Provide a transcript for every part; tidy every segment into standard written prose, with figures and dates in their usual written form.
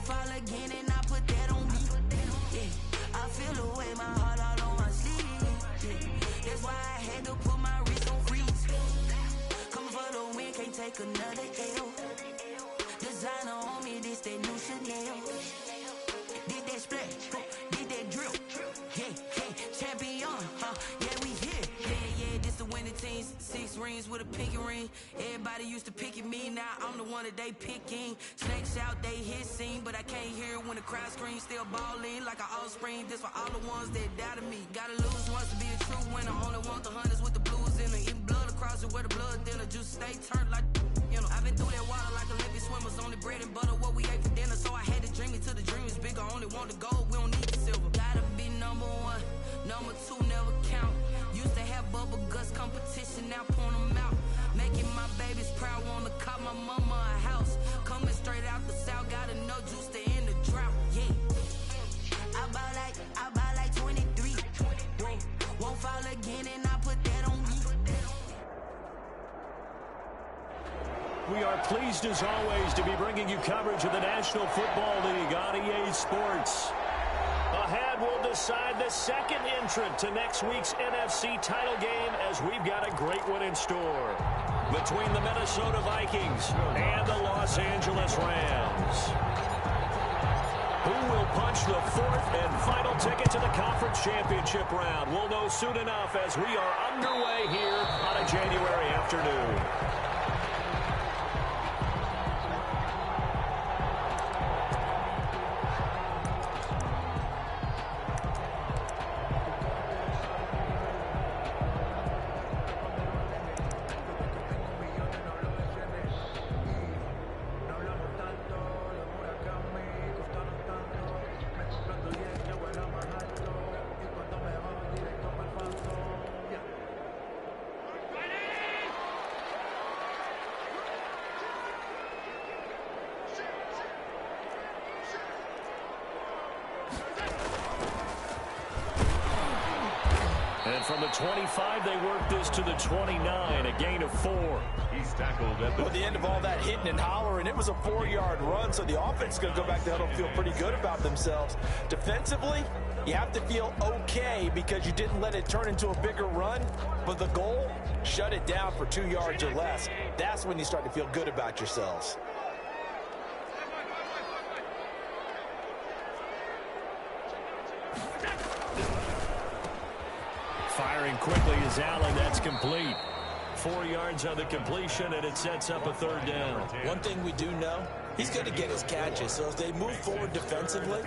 Won't fall again and I put that on me. Yeah, I feel the way, my heart all on my sleeve. Yeah, that's why I had to put my wrist on freeze. Coming for the win, can't take another L. Designer on me, this that new Chanel. Did that splash, did that drill. Yeah, champion, yeah, we here. Yeah, this the winning team. 6 rings with a pinky ring. Everybody used to pick at me, now I'm the one that they picking. Snakes out, they hit scene, but I can't hear it when the crowd screams. Still balling like an offspring. This for all the ones that doubted me. Gotta lose once to be a true winner. Only want the hunters with the blues in it. Even blood across it where the blood thinner. Juice stay turned like, you know. I've been through that water like Olympic swimmers. Only bread and butter, what we ate for dinner. So I had to dream it till the dream is bigger. Only want the gold, we don't need the silver. Gotta be number 1, number 2 never count. Used to have bubble guts competition, now point them out. Making my babies proud, wanna cop my mama a house. Coming straight out the south, gotta know juice to end the drought. Yeah, I buy like 23. Won't fall again and I put that on me. We are pleased as always to be bringing you coverage of the National Football League on EA Sports. Ahead, we'll decide the second entrant to next week's NFC title game as we've got a great one in store between the Minnesota Vikings and the Los Angeles Rams. Who will punch the 4th and final ticket to the conference championship round? We'll know soon enough as we are underway here on a January afternoon. And from the 25, they work this to the 29, a gain of 4. He's tackled at the end of all that hitting and hollering. It was a 4-yard run, so the offense is going to go back to huddle and feel pretty good about themselves. Defensively, you have to feel okay because you didn't let it turn into a bigger run. But the goal, shut it down for 2 yards or less. That's when you start to feel good about yourselves. Firing quickly is Allen. That's complete. 4 yards on the completion, and it sets up a 3rd down. One thing we do know, he's going to get his catches. So as they move forward defensively,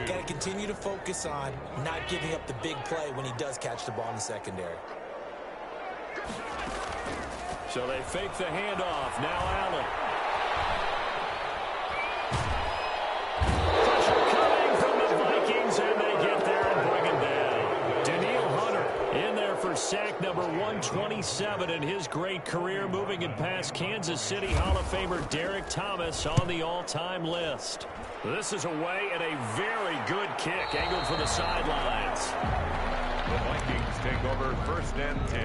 got to continue to focus on not giving up the big play when he does catch the ball in the secondary. So they fake the handoff. Now Allen. Pressure coming from the Vikings, and they get there and bring him down. In there for sack number 127 in his great career, moving it past Kansas City Hall of Famer Derek Thomas on the all-time list. This is away and a very good kick angled for the sidelines. The Vikings take over 1st and 10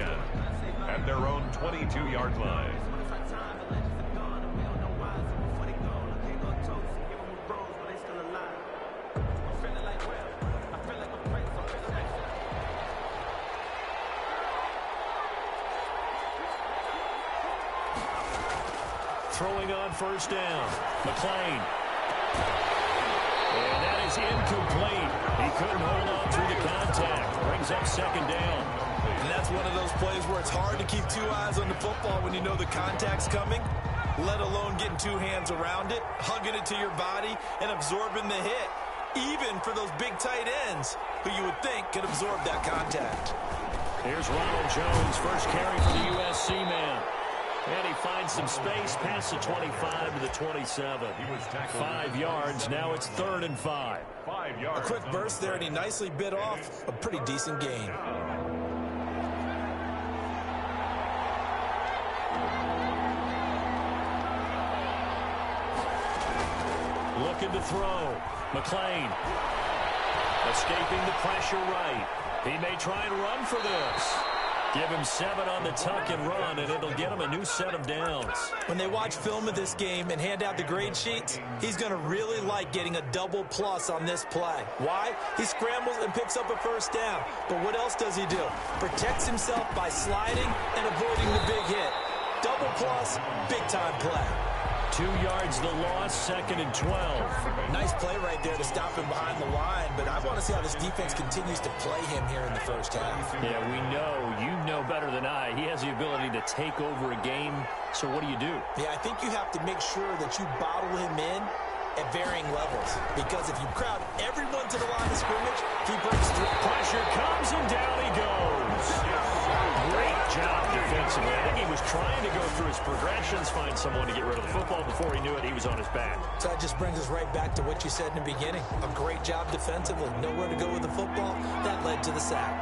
at their own 22-yard line. Throwing on 1st down. McClain. And that is incomplete. He couldn't hold on through the contact. Brings up 2nd down. And that's one of those plays where it's hard to keep 2 eyes on the football when you know the contact's coming, let alone getting 2 hands around it, hugging it to your body, and absorbing the hit. Even for those big tight ends who you would think could absorb that contact. Here's Ronald Jones, first carry for the USC man. And he finds some space past the 25 to the 27. 5 yards. Now it's 3rd and 5. 5 yards. A quick burst there, and he nicely bit off a pretty decent gain. Looking to throw. McClain. Escaping the pressure right. He may try and run for this. Give him 7 on the tuck and run, and it'll get him a new set of downs. When they watch film of this game and hand out the grade sheets, he's going to really like getting a double plus on this play. Why? He scrambles and picks up a first down. But what else does he do? Protects himself by sliding and avoiding the big hit. Double plus, big-time play. 2 yards the loss, 2nd and 12. Nice play right there to stop him behind the line, but I want to see how this defense continues to play him here in the first half. Yeah, we know. You know better than I. He has the ability to take over a game, so what do you do? Yeah, I think you have to make sure that you bottle him in at varying levels, because if you crowd everyone to the line of scrimmage, he breaks through. Pressure comes, and down he goes. Great job defensively. I think he was trying to go through his progressions, find someone to get rid of the football. Before he knew it, he was on his back. So that just brings us right back to what you said in the beginning. A great job defensively. Nowhere to go with the football. That led to the sack.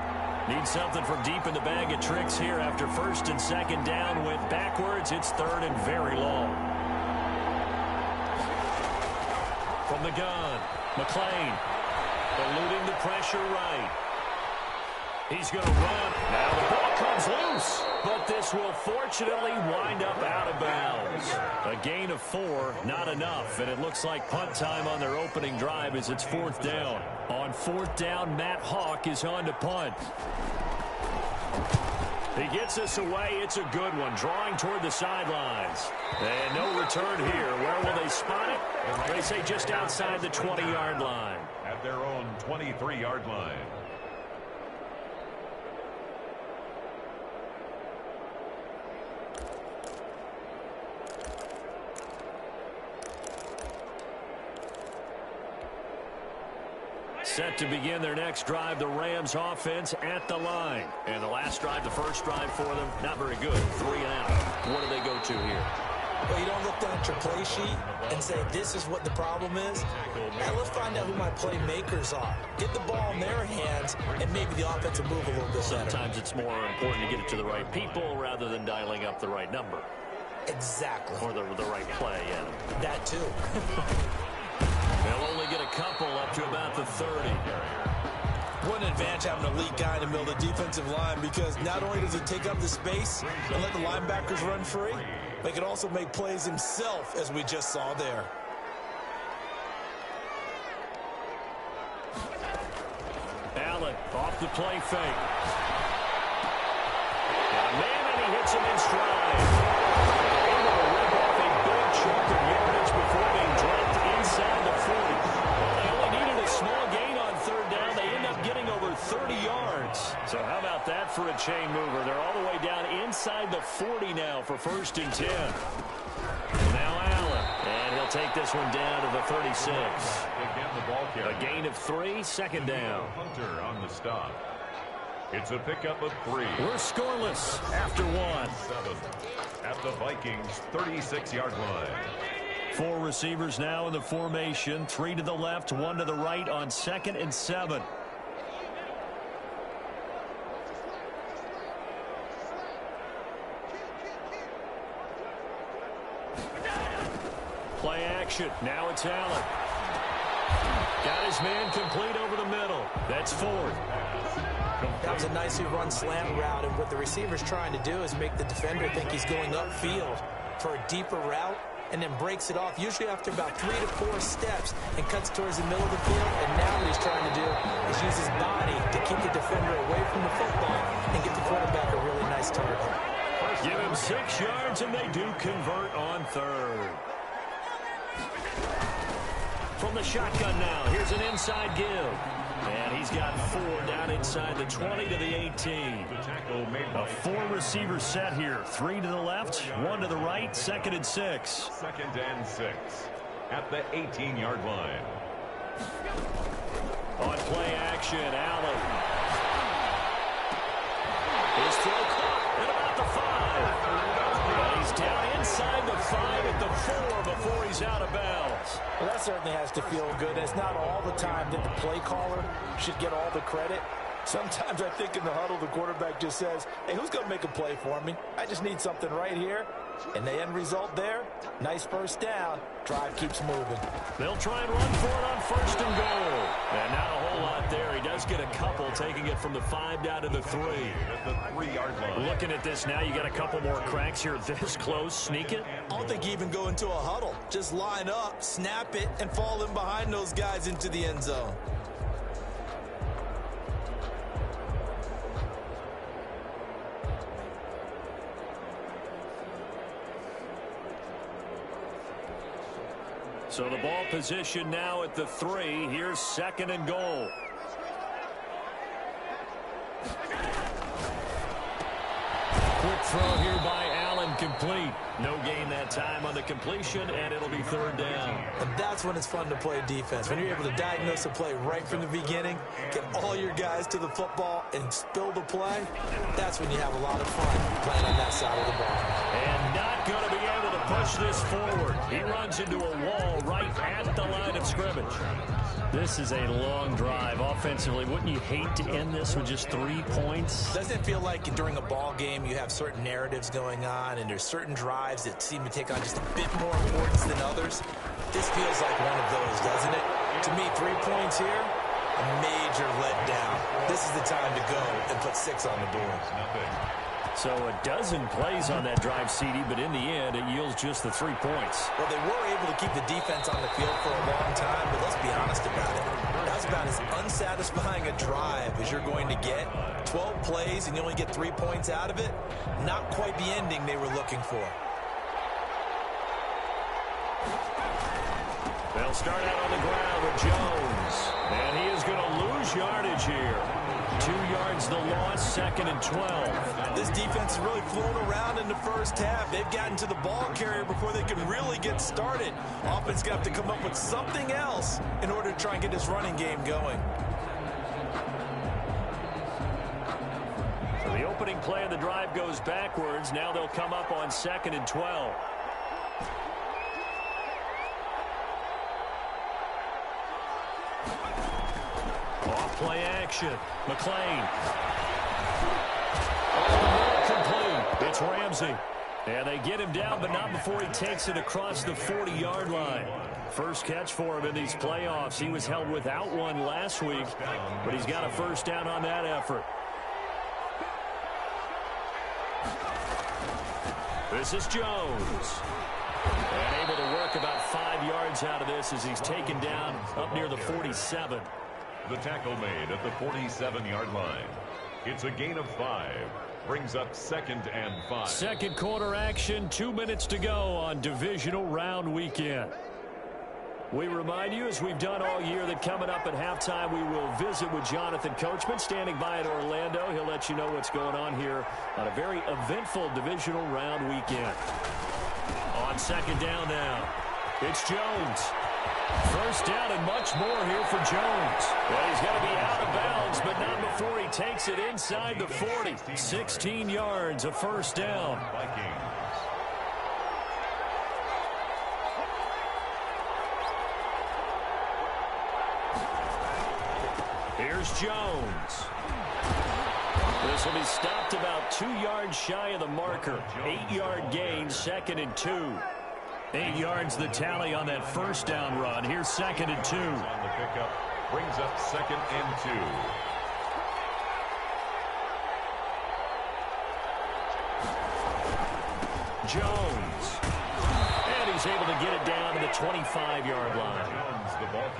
Need something from deep in the bag of tricks here after 1st and 2nd down. Went backwards. It's 3rd and very long. From the gun, McLean eluding the pressure right. He's going to run. Now the ball comes loose, but this will fortunately wind up out of bounds. A gain of 4, not enough, and it looks like punt time on their opening drive as it's 4th down. On 4th down, Matt Hawk is on to punt. He gets us away. It's a good one, drawing toward the sidelines. And no return here. Where will they spot it? They say just outside the 20-yard line. At their own 23-yard line. Set to begin their next drive, the Rams offense at the line. And the last drive, the first drive for them, not very good. 3 and out. What do they go to here? Well, you don't look down at your play sheet and say, this is what the problem is. Now let's find out who my playmakers are. Get the ball in their hands, and maybe the offense will move a little bit better. Sometimes it's more important to get it to the right people rather than dialing up the right number. Exactly. Or the right play, yeah. That too. They'll only get a couple up to about the 30. What an advantage having an elite guy in the middle of the defensive line, because not only does he take up the space and let the linebackers run free, but he can also make plays himself, as we just saw there. Allen off the play fake. Got a man, and he hits him in stride. Able to rip off a big chunk of yardage before being dropped inside the 40. Well, they only needed a small gain on 3rd down. They end up getting over 30 yards. So how about that for a chain mover? They're all the way down inside the 40 now for 1st and 10. Now Allen, and he'll take this one down to the 36. A gain of 3, 2nd down. Hunter on the stop. It's a pickup of 3. We're scoreless after 1. 7 at the Vikings' 36-yard line. 4 receivers now in the formation. 3 to the left, 1 to the right on 2nd and 7. Play action. Now it's Allen. Got his man complete over the middle. That's 4th. That was a nicely run slant route, and what the receiver's trying to do is make the defender think he's going upfield for a deeper route, and then breaks it off, usually after about 3 to 4 steps, and cuts towards the middle of the field. And now what he's trying to do is use his body to keep the defender away from the football and get the quarterback a really nice target. Give him 6 yards, and they do convert on 3rd. From the shotgun now, here's an inside give. And he's got 4 down inside the 20 to the 18. A 4-receiver set here. 3 to the left, 1 to the right, 2nd and 6. 2nd and 6 at the 18-yard line. On play action, Allen. His throw caught at about the 5. And he's down inside the 5 at the 4 before he's out of bounds. Well, that certainly has to feel good. It's not all the time that the play caller should get all the credit. Sometimes I think in the huddle, the quarterback just says, hey, who's going to make a play for me? I just need something right here. And the end result there, nice first down. Drive keeps moving. They'll try and run for it on first and goal. And not a whole lot there. He does get a couple, taking it from the 5 down to the 3. At the 3-yard line. Looking at this now, you got a couple more cracks here this close. Sneak it. I don't think you even go into a huddle. Just line up, snap it, and fall in behind those guys into the end zone. So the ball position now at the 3. Here's second and goal. Quick throw here by Allen, complete. No gain that time on the completion, and it'll be third down. And that's when it's fun to play defense. When you're able to diagnose a play right from the beginning, get all your guys to the football, and spill the play, that's when you have a lot of fun playing on that side of the ball. And not going to be able to push this forward. He runs into a wall right at the line of scrimmage. This is a long drive offensively. Wouldn't you hate to end this with just 3 points? Doesn't it feel like during a ball game you have certain narratives going on and there's certain drives that seem to take on just a bit more importance than others? This feels like one of those, doesn't it? To me, 3 points here, a major letdown. This is the time to go and put 6 on the board. So a dozen plays on that drive, CD, but in the end, it yields just the 3 points. Well, they were able to keep the defense on the field for a long time, but let's be honest about it. That's about as unsatisfying a drive as you're going to get. 12 plays and you only get 3 points out of it. Not quite the ending they were looking for. They'll start out on the ground with Jones. And he is going to lose yardage here. 2 yards the loss, second and 12. This defense has really flown around in the first half. They've gotten to the ball carrier before they can really get started. Offense got to come up with something else in order to try and get this running game going. So the opening play of the drive goes backwards. Now they'll come up on second and 12. Off-play action. McLean. Complete. It's Ramsey. And they get him down, but not before he takes it across the 40-yard line. First catch for him in these playoffs. He was held without one last week, but he's got a first down on that effort. This is Jones. And able to work about 5 yards out of this as he's taken down up near the 47. The tackle made at the 47-yard line. It's a gain of 5. Brings up second and 5. Second quarter action, 2 minutes to go on divisional round weekend. We remind you, as we've done all year, that coming up at halftime, we will visit with Jonathan Coachman, standing by in Orlando. He'll let you know what's going on here on a very eventful divisional round weekend. On second down now, it's Jones. First down and much more here for Jones. Well, he's going to be out of bounds, but not before he takes it inside the 40. 16 yards, a first down. Here's Jones. This will be stopped about 2 yards shy of the marker. 8-yard gain, second and 2. 8 yards the tally on that first down run. Here's second and 2. On the pickup, brings up second and 2. Jones. And he's able to get it down to the 25-yard line.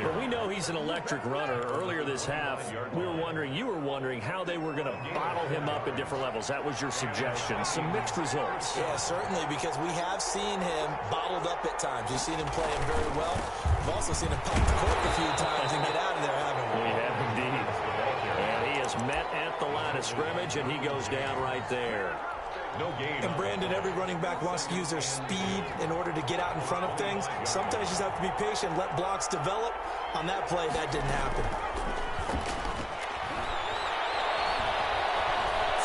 But we know he's an electric runner. Earlier this half, you were wondering how they were going to bottle him up at different levels. That was your suggestion. Some mixed results. Yeah, certainly, because we have seen him bottled up at times. We've seen him playing very well. We've also seen him pop the cork a few times and get out of there, haven't we? We have indeed. And he is met at the line of scrimmage, and he goes down right there. No gain. And Brandon, every running back wants to use their speed in order to get out in front of things. Sometimes you just have to be patient, let blocks develop. On that play, that didn't happen.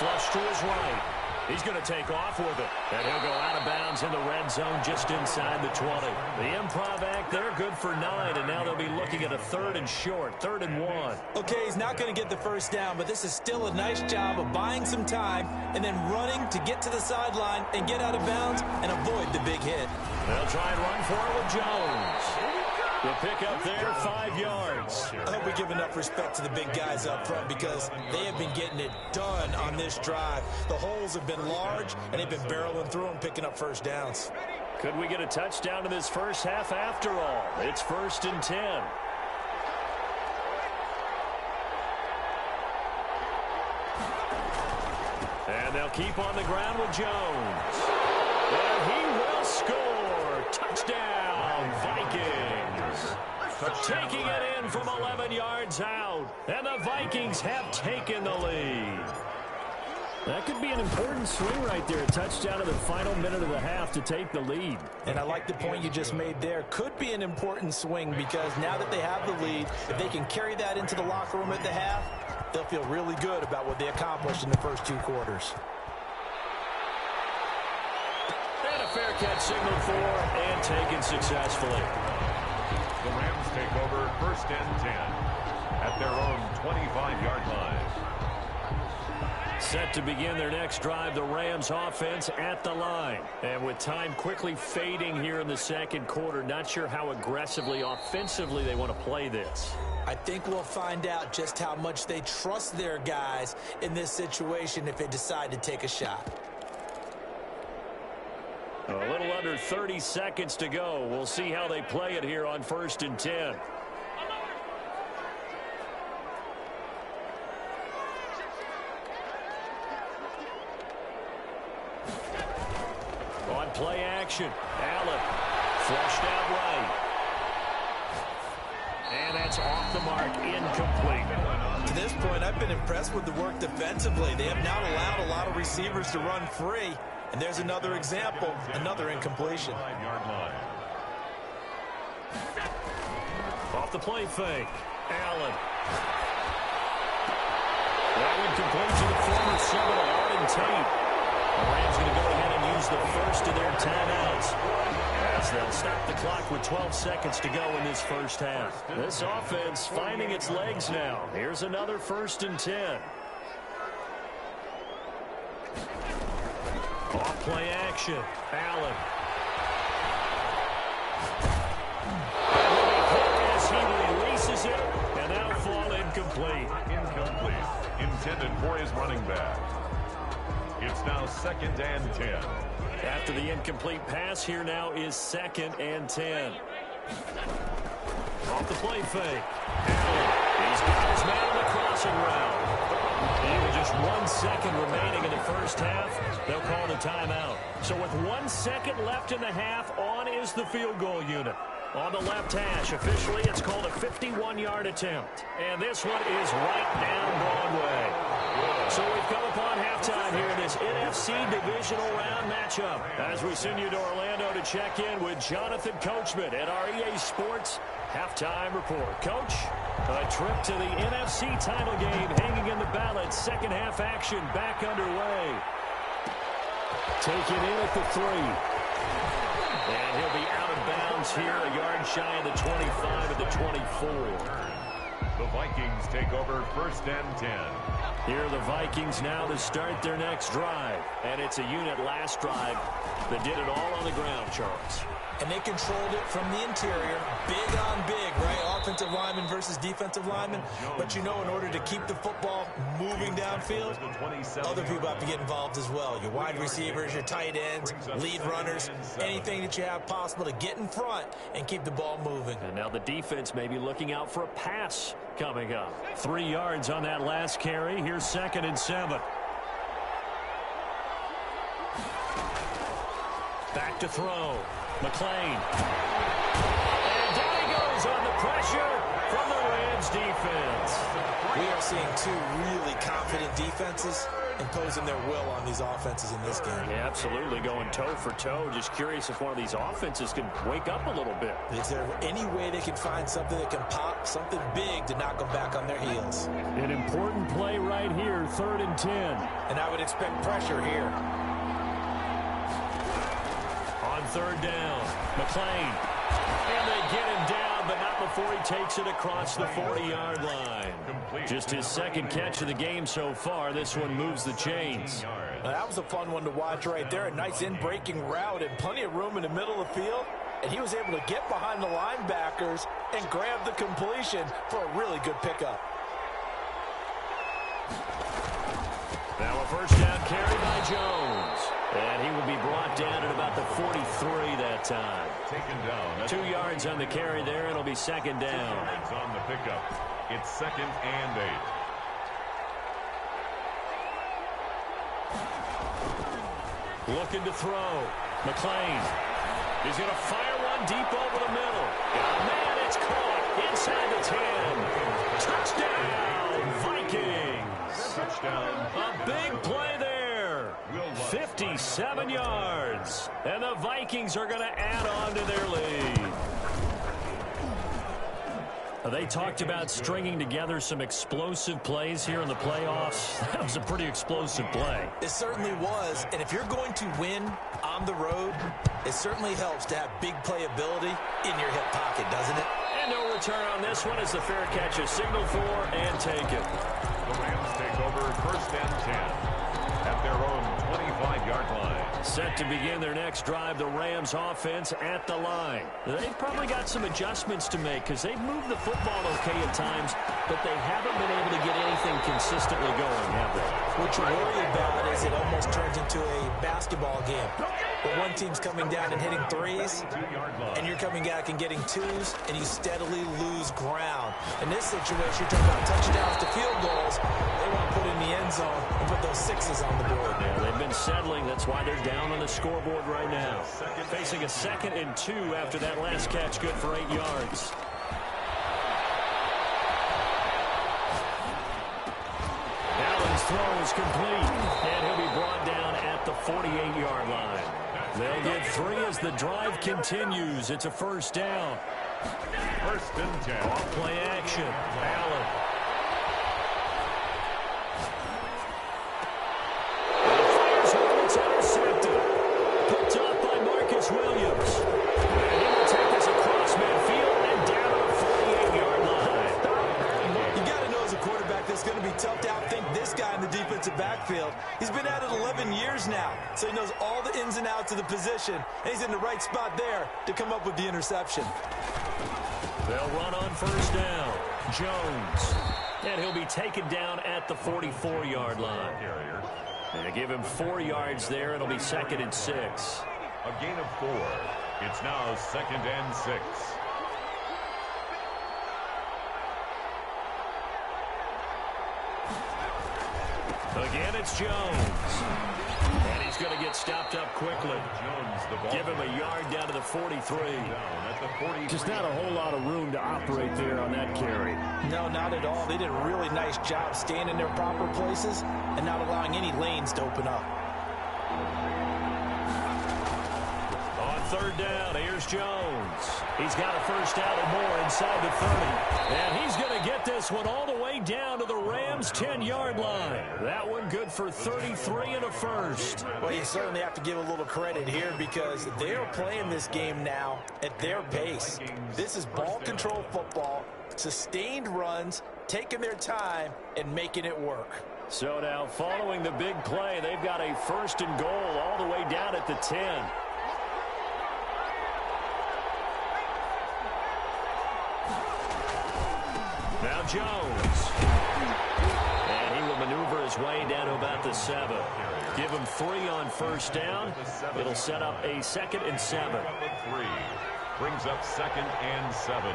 Flush to his right. He's going to take off with it. And he'll go out of bounds in the red zone just inside the 20. The improv act there, good for 9. And now they'll be looking at a 3rd and short, 3rd and 1. Okay, he's not going to get the first down, but this is still a nice job of buying some time and then running to get to the sideline and get out of bounds and avoid the big hit. They'll try and run for it with Jones. The pick up there, 5 yards. I hope we give enough respect to the big guys up front because they have been getting it done on this drive. The holes have been large, and they've been barreling through them, picking up first downs. Could we get a touchdown in this first half after all? It's 1st and 10. And they'll keep on the ground with Jones. And he will score. Touchdown, Vikings. Taking it in from 11 yards out. And the Vikings have taken the lead. That could be an important swing right there. A touchdown in the final minute of the half to take the lead. And I like the point you just made there. Could be an important swing because now that they have the lead, if they can carry that into the locker room at the half, they'll feel really good about what they accomplished in the first 2 quarters. And a fair catch signaled for and taken successfully. The Rams take over 1st and 10 at their own 25-yard line. Set to begin their next drive, the Rams offense at the line. And with time quickly fading here in the second quarter, not sure how aggressively, offensively they want to play this. I think we'll find out just how much they trust their guys in this situation if they decide to take a shot. A little under 30 seconds to go. We'll see how they play it here on 1st and 10. On play action, Allen flushed out right. And that's off the mark, incomplete. To this point, I've been impressed with the work defensively. They have not allowed a lot of receivers to run free. And there's another example, another incompletion. 5-yard line. Off the play fake, Allen. That one complete to the former Seminole, Arden Tate. The Rams going to go ahead and use the first of their timeouts as they'll stop the clock with 12 seconds to go in this first half. This offense finding its legs now. Here's another 1st and 10. Off play action, Allen. As he releases it, and that'll fall incomplete. Incomplete. Intended for his running back. It's now 2nd and 10. After the incomplete pass, here now is 2nd and 10. Off the play fake. Allen. He's got his man on the crossing route. And with just 1 second remaining in the first half, they'll call the timeout. So with 1 second left in the half, on is the field goal unit. On the left hash, officially it's called a 51-yard attempt. And this one is right down Broadway. So we've come upon halftime here in this NFC Divisional Round matchup. As we send you to Orlando to check in with Jonathan Coachman at our EA Sports Halftime Report. Coach, a trip to the NFC title game hanging in the balance. Second half action back underway. Taken in at the 3. And he'll be out of bounds here, a yard shy of the 25 at the 24. The Vikings take over 1st and 10. Here are the Vikings now to start their next drive. And it's a unit last drive that did it all on the ground, Charles. And they controlled it from the interior, big on big, right? Offensive lineman versus defensive lineman. But you know, in order to keep the football moving downfield, other people have to get involved as well. Your wide receivers, your tight ends, lead runners, anything that you have possible to get in front and keep the ball moving. And now the defense may be looking out for a pass coming up. 3 yards on that last carry. Here's 2nd and 7. Back to throw. McLean. And down he goes on the pressure from the Rams defense. We are seeing 2 really confident defenses imposing their will on these offenses in this game. Yeah, absolutely, going toe for toe. Just curious if one of these offenses can wake up a little bit. Is there any way they can find something that can pop, something big to knock them back on their heels? An important play right here, 3rd and 10. And I would expect pressure here. On 3rd down, McLean. And they get him down, but not before he takes it across the 40-yard line. Just his 2nd catch of the game so far. This one moves the chains. Now, that was a fun one to watch right there. A nice in-breaking route and plenty of room in the middle of the field. And he was able to get behind the linebackers and grab the completion for a really good pickup. Now a 1st down carry by Jones. And he will be brought down at about the 43 that time. Taken down. 2 yards on the carry there. It'll be 2nd down. On the pickup. It's 2nd and 8. Looking to throw. McLean. He's going to fire one deep over the middle. And man, it's caught inside the 10. Touchdown, Vikings. Touchdown. A big play there. 57 yards. And the Vikings are going to add on to their lead. They talked about stringing together some explosive plays here in the playoffs. That was a pretty explosive play. It certainly was. And if you're going to win on the road, it certainly helps to have big playability in your hip pocket, doesn't it? And no return on this one as the fair catch is signaled for and taken. The Rams take over 1st and 10 at their own 25-yard line. Set to begin their next drive, the Rams offense at the line. They've probably got some adjustments to make because they've moved the football okay at times, but they haven't been able to get anything consistently going, have they? What you worry about is it almost turns into a basketball game where one team's coming down and hitting threes, and you're coming back and getting twos, and you steadily lose ground. In this situation, you're talking about touchdowns to field goals. They want to put in the end zone and put those 6s on the board. Yeah, they've been settling. That's why they're down on the scoreboard right now. Facing a 2nd and 2 after that last catch, good for 8 yards. Allen's throw is complete, and he'll be brought down at the 48-yard line. They'll get 3 as the drive continues. It's a 1st down. 1st and 10. Off play action. Allen. Fires one. It's intercepted. Picked up by Marcus Williams. And he will take this across midfield and down to the 48-yard line. You got to know as a quarterback that's going to be tough to outthink this guy in the defensive backfield. He's been at it 11 years now, so he knows all the ins and outs of the position, and he's in the right spot there to come up with the interception. They'll run on 1st down. Jones. And he'll be taken down at the 44-yard line. And give him 4 yards there. It'll be 2nd and 6. A gain of 4. It's now 2nd and 6. Again, it's Jones. And he's going to get stopped up quickly. Jones, the ball. Give him a yard down to the 43. At the 43. Just not a whole lot of room to operate there on that carry. No, not at all. They did a really nice job staying in their proper places and not allowing any lanes to open up. On 3rd down, here's Jones. He's got a 1st down and more inside the 30. And he's going to get this one all the way down to the Rams' 10-yard line. That one good for 33 and a 1st. Well, you certainly have to give a little credit here because they are playing this game now at their pace. This is ball control football, sustained runs, taking their time, and making it work. So now, following the big play, they've got a 1st and goal all the way down at the 10. Now Jones. And he will maneuver his way down to about the 7. Give him 3 on 1st down. It'll set up a 2nd and 7. 3 brings up 2nd and 7.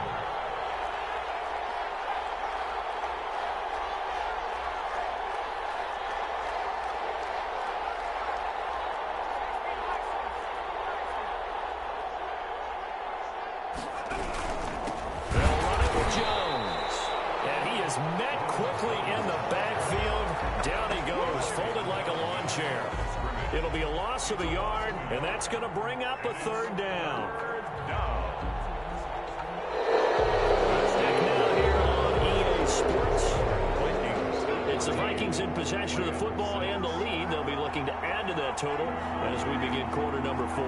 is met quickly in the backfield. Down he goes, folded like a lawn chair. It'll be a loss of a yard, and that's going to bring up a third down. Back now here on EA Sports. It's the Vikings in possession of the football and the lead. They'll be looking to add to that total as we begin quarter number 4.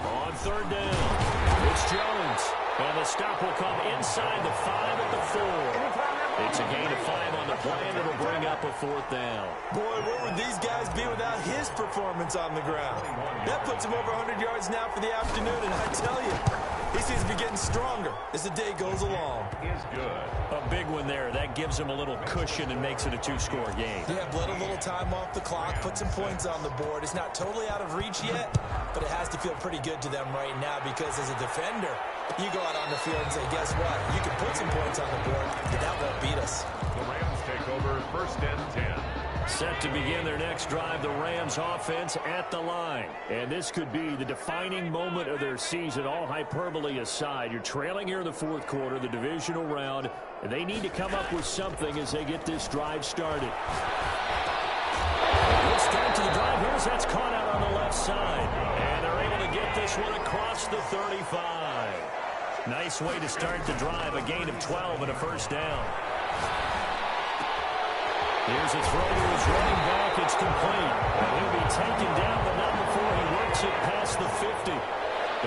On third down, it's Jones. And the stop will come inside the 5 at the 4. It's a gain of 5 on the play, and it'll bring up a fourth down. Boy, where would these guys be without his performance on the ground? That puts him over 100 yards now for the afternoon, and I tell you, he seems to be getting stronger as the day goes along. Is good. A big one there. That gives him a little cushion and makes it a 2-score game. Yeah, bled a little time off the clock, put some points on the board. It's not totally out of reach yet, but it has to feel pretty good to them right now because as a defender, you go out on the field and say, guess what? You can put some points on the board, but that won't beat us. The Rams take over first and 10. Set to begin their next drive, the Rams offense at the line. And this could be the defining moment of their season, all hyperbole aside. You're trailing here in the fourth quarter, the divisional round, and they need to come up with something as they get this drive started. Good start to the drive here as that's caught out on the left side. And they're able to get this one across the 35. Nice way to start the drive, a gain of 12 and a first down. Here's a throw to his running back. It's complete. And he'll be taken down, but not before he works it past the 50.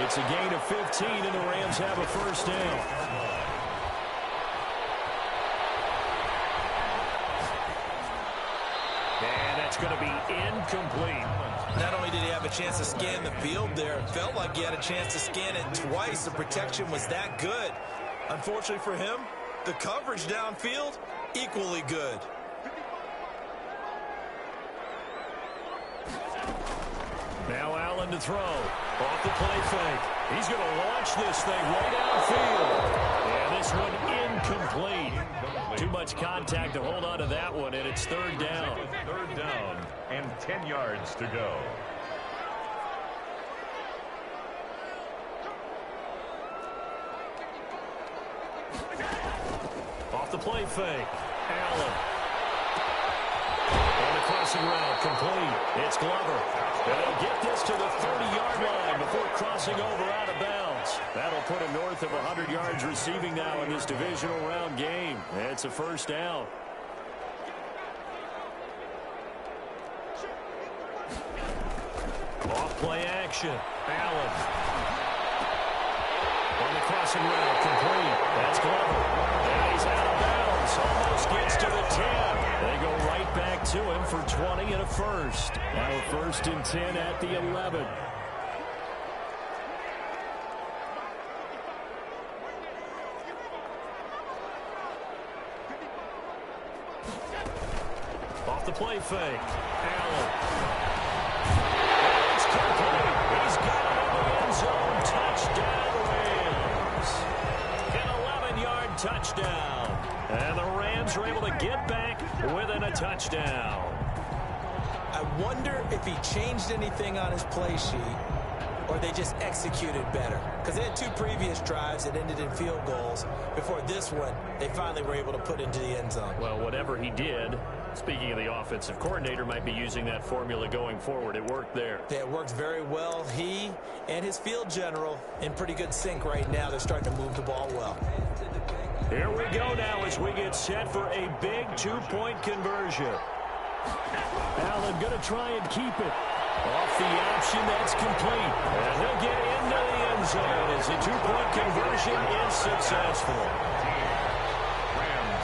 It's a gain of 15, and the Rams have a first down. And that's going to be incomplete. Not only did he have a chance to scan the field there, it felt like he had a chance to scan it twice. The protection was that good. Unfortunately for him, the coverage downfield, equally good. Now Allen to throw. Off the play fake. He's going to launch this thing right outfield. And this one incomplete. Too much contact to hold on to that one, and it's third down. Third down and 10 yards to go. Off the play fake. Allen. And the crossing route complete. It's Glover. And they'll get this to the 30-yard line before crossing over out of bounds. That'll put him north of 100 yards receiving now in this divisional round game. It's a first down. Off play action. Allen. On the crossing route, complete. That's Glover. And he's out of bounds. Almost gets to the 10. They go right back to him for 20 and a first. Now a first and 10 at the 11. Off the play fake. Allen. It's complete. He's got it in the end zone. Touchdown, Rams. An 11-yard touchdown. And the Rams are able to get back within a touchdown. I wonder if he changed anything on his play sheet or they just executed better. Because they had two previous drives that ended in field goals. Before this one, they finally were able to put into the end zone. Well, whatever he did, speaking of the offensive coordinator, might be using that formula going forward. It worked there. Yeah, it worked very well. He and his field general in pretty good sync right now. They're starting to move the ball well. Here we go now as we get set for a big two-point conversion. Allen going to try and keep it. Off the option, that's complete. And he'll get into the end zone as the two-point conversion is successful.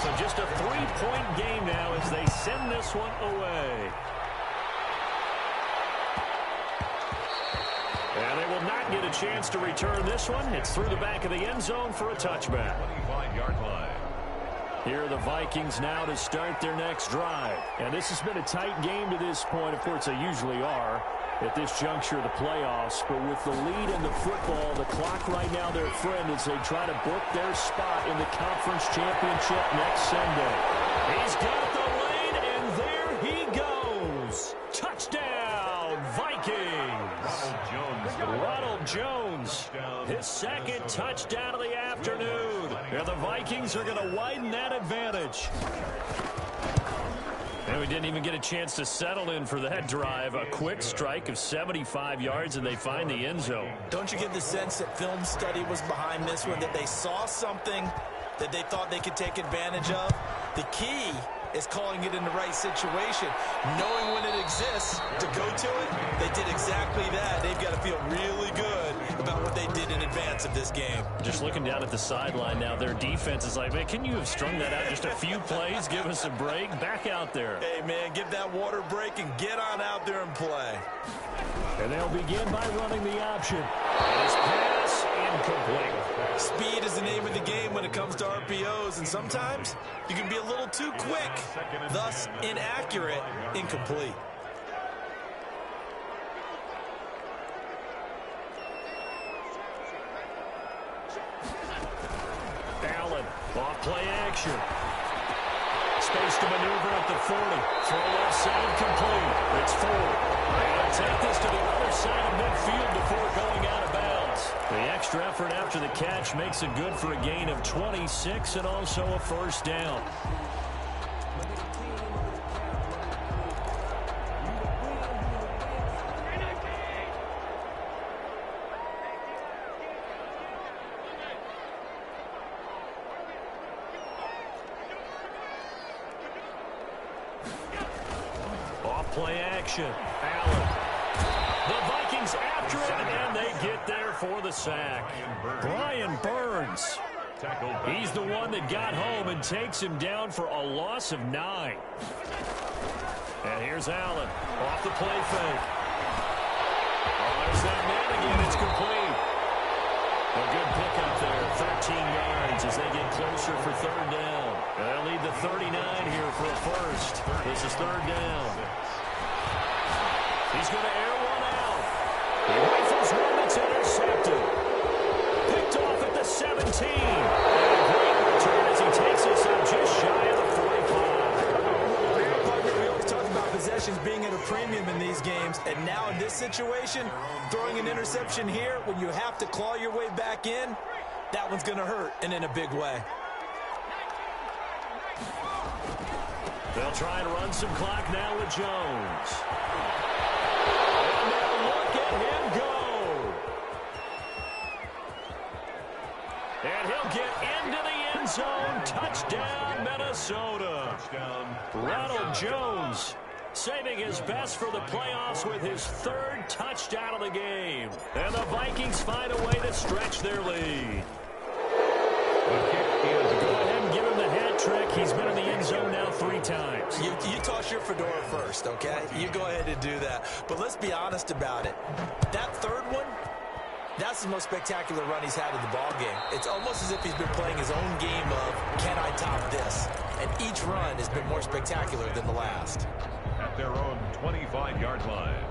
So just a three-point game now as they send this one away. And they will not get a chance to return this one. It's through the back of the end zone for a touchback. 25-yard line. Here are the Vikings now to start their next drive. And this has been a tight game to this point. Of course, they usually are at this juncture of the playoffs. But with the lead in the football, the clock right now their friend as they try to book their spot in the conference championship next Sunday. He's got the lead, and there he goes. Touchdown, Vikings. Ronald Jones. Ronald Jones. his second touchdown of the afternoon. And the Vikings are going to widen that advantage. And we didn't even get a chance to settle in for that drive. A quick strike of 75 yards, and they find the end zone. Don't you get the sense that film study was behind this one, that they saw something that they thought they could take advantage of? The key is calling it in the right situation, knowing when it exists to go to it. They did exactly that. They've got to feel really good about what they did in advance of this game. Just looking down at the sideline now, their defense is like, man, can you have strung that out just a few plays? Give us a break. Back out there. Hey, man, give that water break and get on out there and play. And they'll begin by running the option. And his pass incomplete. Speed is the name of the game when it comes to RPOs, and sometimes you can be a little too quick, thus inaccurate, incomplete. Allen, off play action. Space to maneuver at the 40. Throw left side complete. It's 4. And take this to the other side of midfield before going out of bounds. The extra effort after the catch makes it good for a gain of 26 and also a first down. Play action. Allen. The Vikings after it, and they get there for the sack. Brian Burns. He's the one that got home and takes him down for a loss of 9. And here's Allen off the play fake. Oh, there's that man again. It's complete. A good pickup there. 13 yards as they get closer for third down. And they'll lead the 39 here for a first. This is third down. He's going to air one out. He rifles one that's intercepted. Picked off at the 17. And a great return as he takes us up just shy of the 45. We always talk about possessions being at a premium in these games, and now in this situation, throwing an interception here when you have to claw your way back in, that one's going to hurt, and in a big way. They'll try and run some clock now with Jones. Him go. And he'll get into the end zone. Touchdown, Minnesota. Ronald Jones saving his best for the playoffs with his third touchdown of the game. And the Vikings find a way to stretch their lead. Go ahead and give him the hat trick. He's been in the end zone now 3 times. You toss your fedora first, okay? You go ahead and do that. But let's be honest about it. That third one, that's the most spectacular run he's had in the ball game. It's almost as if he's been playing his own game of, can I top this? And each run has been more spectacular than the last. At their own 25-yard line.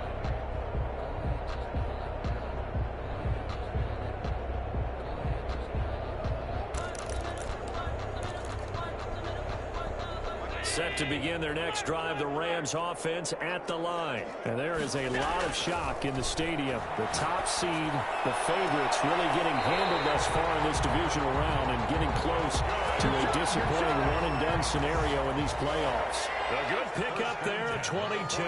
Set to begin their next drive, the Rams offense at the line. And there is a lot of shock in the stadium. The top seed, the favorites, really getting handled thus far in this divisional round and getting close to a disappointing one-and-done scenario in these playoffs. A good pickup there at 22.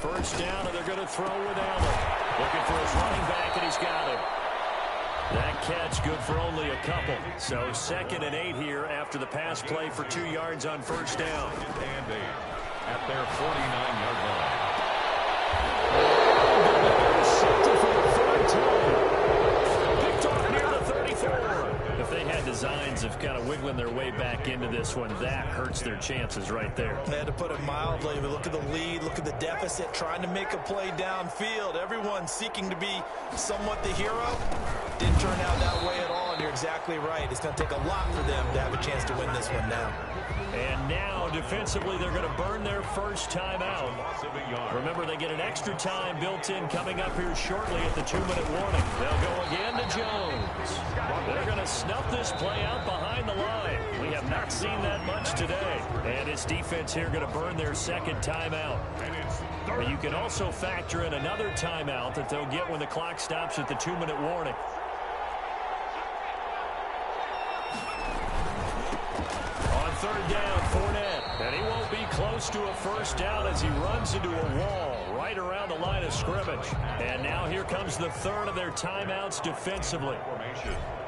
First down, and they're going to throw with Allen. Looking for his running back, and he's got it. That catch good for only a couple. So 2nd and 8 here after the pass play for 2 yards on first down. And 8 at their 49-yard line. Picked off near the 34. If they had designs of kind of wiggling their way back into this one, that hurts their chances right there. They had to put it mildly, but look at the lead, look at the deficit, trying to make a play downfield. Everyone seeking to be somewhat the hero. Didn't turn out that way at all, and you're exactly right. It's going to take a lot for them to have a chance to win this one now. And now, defensively, they're going to burn their first time out. Remember, they get an extra time built in coming up here shortly at the 2-minute warning. They'll go again to Jones. They're going to snuff this play out behind the line. We have not seen that much today. And his defense here going to burn their second timeout. And it's You can also factor in another timeout that they'll get when the clock stops at the 2-minute warning. On third down, Fournette. And he won't be close to a first down as he runs into a wall right around the line of scrimmage. And now here comes the third of their timeouts defensively.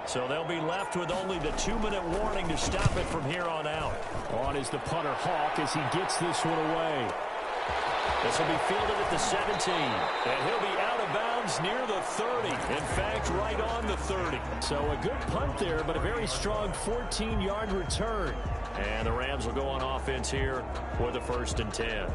So they'll be left with only the 2-minute warning to stop it from here on out. On is the punter, Hawk, as he gets this one away. This will be fielded at the 17. And he'll be out of bounds near the 30. In fact, right on the 30. So a good punt there, but a very strong 14-yard return. And the Rams will go on offense here with a 1st and 10.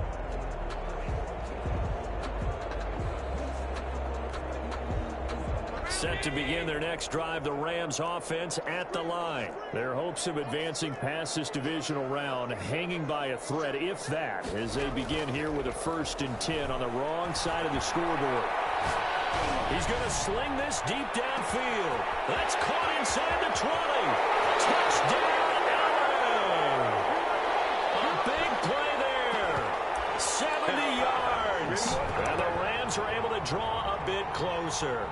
Set to begin their next drive, the Rams offense at the line. Their hopes of advancing past this divisional round hanging by a thread, if that, as they begin here with a 1st and 10 on the wrong side of the scoreboard. He's going to sling this deep downfield. That's caught inside the 20. Touchdown, Allen! A big play there. 70 yards. And the Rams are able to draw a bit closer.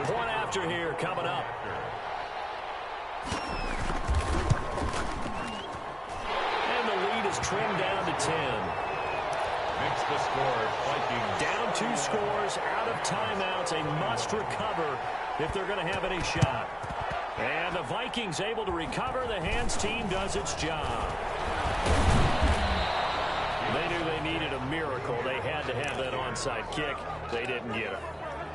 Point after here coming up. And the lead is trimmed down to 10. Makes the score, Vikings. Down 2 scores, out of timeouts, a must recover if they're going to have any shot. And the Vikings able to recover. The hands team does its job. They knew they needed a miracle. They had to have that onside kick. They didn't get it.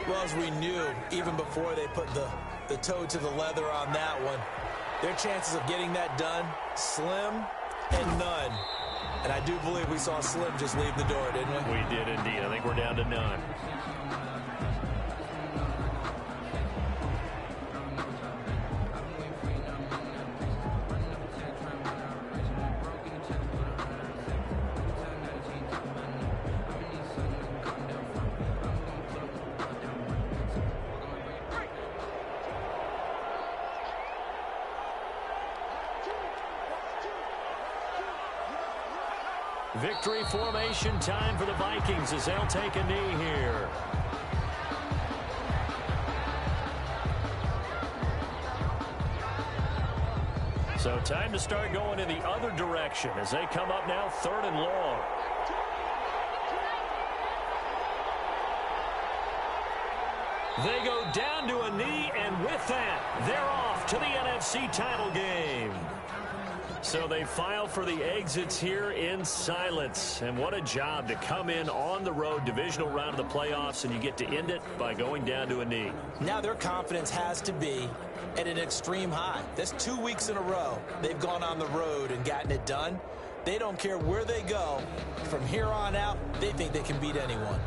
Well, as we knew, even before they put the toe to the leather on that one, their chances of getting that done, slim and none. And I do believe we saw Slim just leave the door, didn't we? We did indeed. I think we're down to none. Victory formation time for the Vikings as they'll take a knee here. So time to start going in the other direction as they come up now 3rd and long. They go down to a knee, and with that, they're off to the NFC title game. So they file for the exits here in silence. And what a job to come in on the road, divisional round of the playoffs, and you get to end it by going down to a knee. Now their confidence has to be at an extreme high. That's 2 weeks in a row they've gone on the road and gotten it done. They don't care where they go. From here on out, they think they can beat anyone.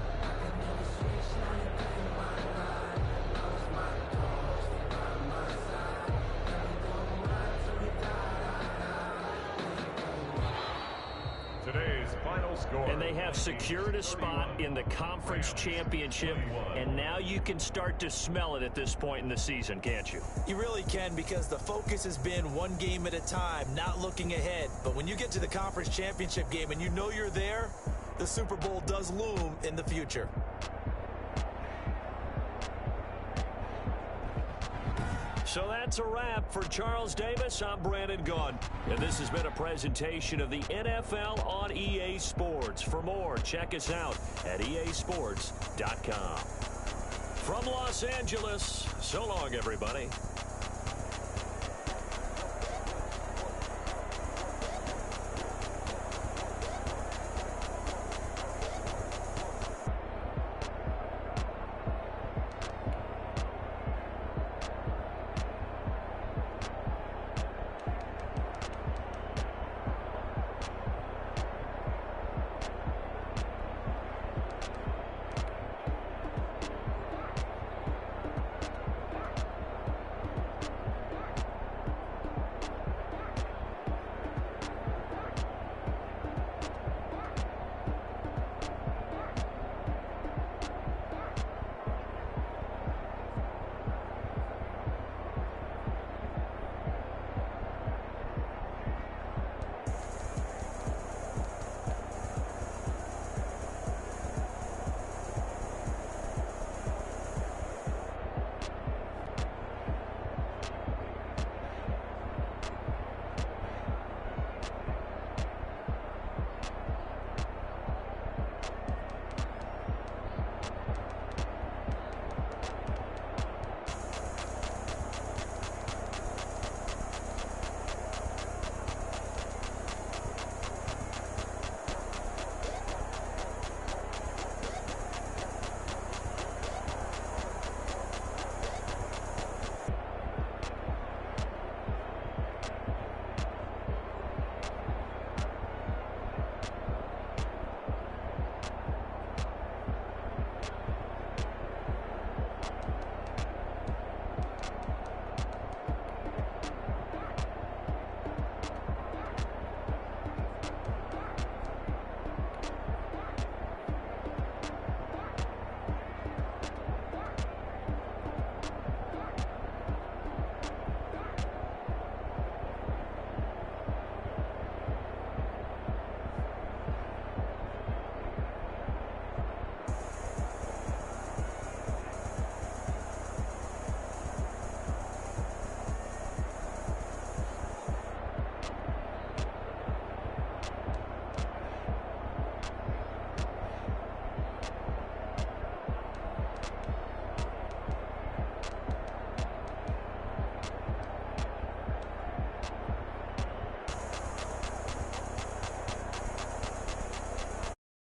And they have secured a spot in the conference championship, and now you can start to smell it at this point in the season, can't you? You really can, because the focus has been one game at a time, not looking ahead. But when you get to the conference championship game and you know you're there, the Super Bowl does loom in the future. So that's a wrap for Charles Davis. I'm Brandon Gunn. And this has been a presentation of the NFL on EA Sports. For more, check us out at easports.com. From Los Angeles, so long, everybody.